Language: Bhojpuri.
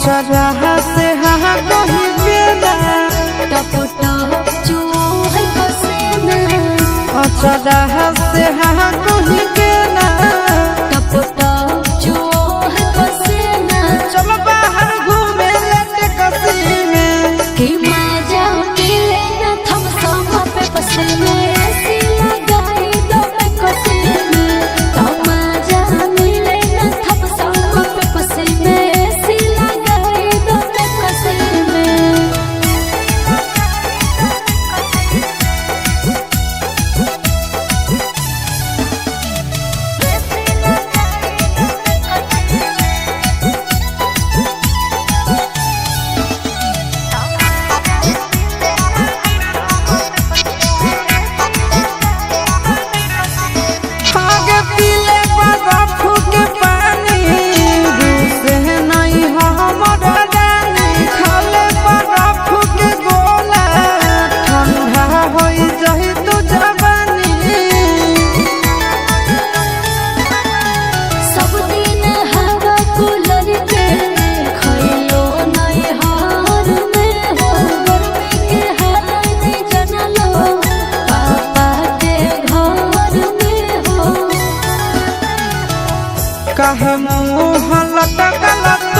अचरा से हाँ कहीं बेला टप टप जुओ है पसीना अचरा से हाँ कहीं बेला टप टप जुओ है पसीना चलो बाहर घूमे लेटे कसी में कि मजा मिले न थम सम पे पसीने ऐसी लगाई दो पे कसीने तो मजा मिले न थम सम पे पसीने ऐसी लगाई दो पे कसीने आगे पीले बर्फ के पानी रूसे नहीं हमारा रानी खाले बर्फ के गोला ठंडा हो जाए तो जवानी सब दिन हवा कूलर के खइलो नहीं हार में हो गर्मी के हाल जनलो पापा के घर में हो कहे मुँह लटक लटक